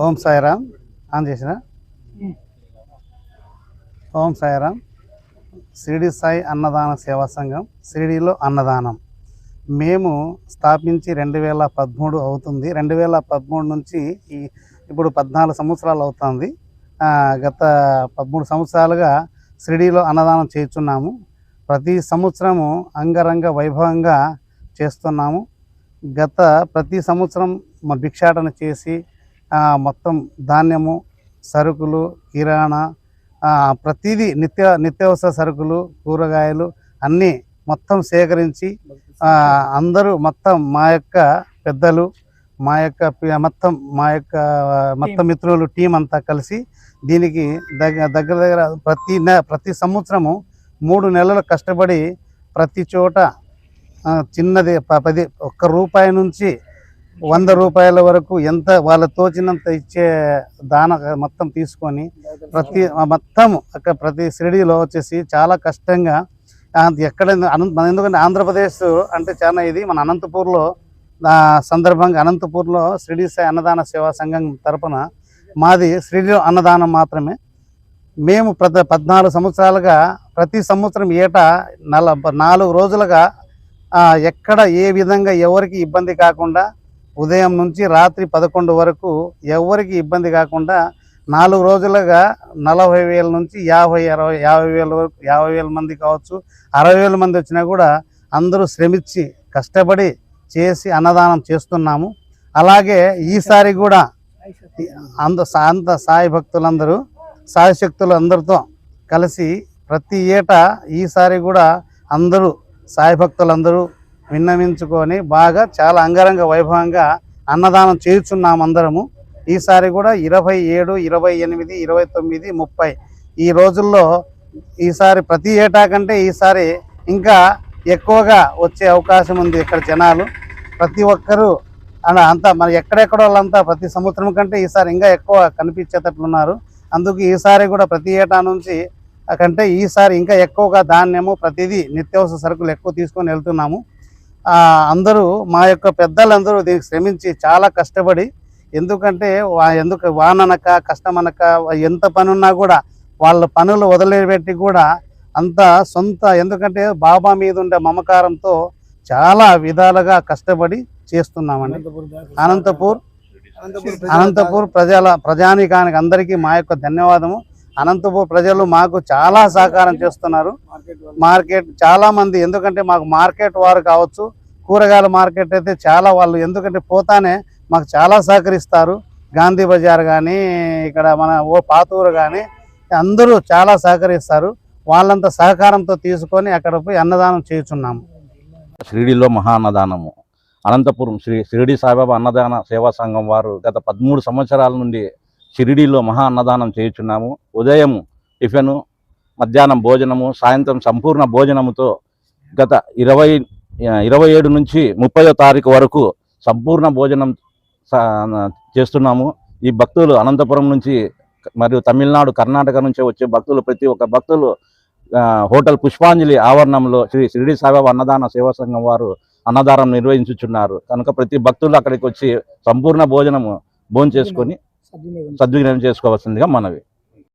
ఓం Sairam on చేసిన ఓం సాయిరామ్ షిరిడి సాయి అన్నదాన సేవా సంఘం షిరిడిలో అన్నదానం మేము స్థాపించి 2013 అవుతుంది. 2013 నుంచి ఇప్పుడు 14 సంవత్సరాలు అవుతుంది. గత 13 సంవత్సరాలుగా షిరిడిలో అన్నదానం చేస్తున్నాము. ప్రతి సంవత్సరము అంగరంగ వైభవంగా చేస్తున్నాము. ప్రతి సంవత్సరం భిక్షాటన చేసి మొత్తం ధాన్యము, సరుకులు, కిరాణా, ప్రతిదీ నిత్యావసర సరుకులు, కూరగాయలు అన్నీ మొత్తం సేకరించి అందరూ మొత్తం మా యొక్క పెద్దలు, మా యొక్క మిత్రులు టీం అంతా కలిసి దీనికి దగ్గర ప్రతి సంవత్సరము 3 నెలలు కష్టపడి ప్రతి చోట చిన్నది 1 రూపాయి నుంచి 100 రూపాయల వరకు ఎంత వాళ్ళ తోచినంత ఇచ్చే దాన మొత్తం తీసుకొని ప్రతి షిరిడిలో వచ్చేసి చాలా కష్టంగా ఎందుకంటే ఆంధ్రప్రదేశ్ అంటే చాలా ఇది మన అనంతపూర్లో సందర్భంగా అనంతపూర్లో షిరిడి సాయి అన్నదాన సేవా సంఘం తరపున మాది షిరిడిలో అన్నదానం మాత్రమే. మేము 14 సంవత్సరాలుగా ప్రతి సంవత్సరం ఏటా 4 రోజులుగా ఎక్కడ ఏ విధంగా ఎవరికి ఇబ్బంది కాకుండా ఉదయం నుంచి రాత్రి 11 వరకు ఎవరికి ఇబ్బంది కాకుండా 4 రోజులుగా 40,000 నుంచి 50,000 వరకు 50,000 మంది కావచ్చు, 60,000 మంది వచ్చినా కూడా అందరూ శ్రమించి కష్టపడి చేసి అన్నదానం చేస్తున్నాము. అలాగే ఈసారి కూడా అంత సాయి భక్తులందరూ సాయి శక్తులు అందరితో కలిసి ప్రతి ఏటా ఈసారి కూడా అందరూ సాయి భక్తులందరూ విన్నవించుకొని బాగా చాలా అంగరంగ వైభవంగా అన్నదానం చేస్తున్నాము అందరము. ఈసారి కూడా 27, 28, 29, 30 ఈ రోజుల్లో ఈసారి ప్రతి ఏటా కంటే ఈసారి ఇంకా ఎక్కువగా వచ్చే అవకాశం ఉంది. ఇక్కడ జనాలు ప్రతి ఒక్కరూ అంతా మరి ఎక్కడెక్కడ వాళ్ళంతా ప్రతి సంవత్సరం కంటే ఈసారి ఇంకా ఎక్కువ కనిపించేటట్లున్నారు. అందుకు ఈసారి కూడా ప్రతి ఏటా నుంచి కంటే ఈసారి ఇంకా ఎక్కువగా ధాన్యము ప్రతిదీ నిత్యావసర సరుకులు ఎక్కువ తీసుకొని వెళ్తున్నాము. అందరూ మా యొక్క పెద్దలందరూ దీనికి శ్రమించి చాలా కష్టపడి ఎందుకంటే వాననక కష్టమనక ఎంత పని ఉన్నా కూడా వాళ్ళ పనులు వదిలిపెట్టి కూడా అంత సొంత ఎందుకంటే బాబా మీద ఉండే మమకారంతో చాలా విధాలుగా కష్టపడి చేస్తున్నామండి. అనంతపూర్ ప్రజానీకానికి అందరికీ మా యొక్క ధన్యవాదము. అనంతపూర్ ప్రజలు మాకు చాలా సహకారం చేస్తున్నారు. మార్కెట్ చాలా మంది ఎందుకంటే మాకు మార్కెట్ వారు కావచ్చు, కూరగాయల మార్కెట్ అయితే చాలా వాళ్ళు ఎందుకంటే పోతానే మాకు చాలా సహకరిస్తారు. గాంధీ బజార్ కానీ ఇక్కడ మన పాతూరు కానీ అందరూ చాలా సహకరిస్తారు. వాళ్ళంతా సహకారంతో తీసుకొని అక్కడ పోయి అన్నదానం చేస్తున్నాము. షిరిడిలో మహా అన్నదానము అనంతపురం షిరిడి సాయిబాబా అన్నదాన సేవా సంఘం వారు గత 13 సంవత్సరాల నుండి షిరిడిలో మహా అన్నదానం చేయుచున్నాము. ఉదయం టిఫిను, మధ్యాహ్నం భోజనము, సాయంత్రం సంపూర్ణ భోజనముతో గత 27 నుంచి 30వ తారీఖు వరకు సంపూర్ణ భోజనం చేస్తున్నాము. ఈ భక్తులు అనంతపురం నుంచి మరియు తమిళనాడు, కర్ణాటక నుంచి వచ్చే భక్తులు ప్రతి ఒక్క భక్తులు హోటల్ పుష్పాంజలి ఆవరణంలో షిరిడి సాయిబాబా అన్నదాన సేవా సంఘం వారు అన్నదానం నిర్వహించుచున్నారు. కనుక ప్రతి భక్తులు అక్కడికి వచ్చి సంపూర్ణ భోజనము చేసుకొని సద్వినియోగం చేసుకోవాల్సిందిగా మనవి.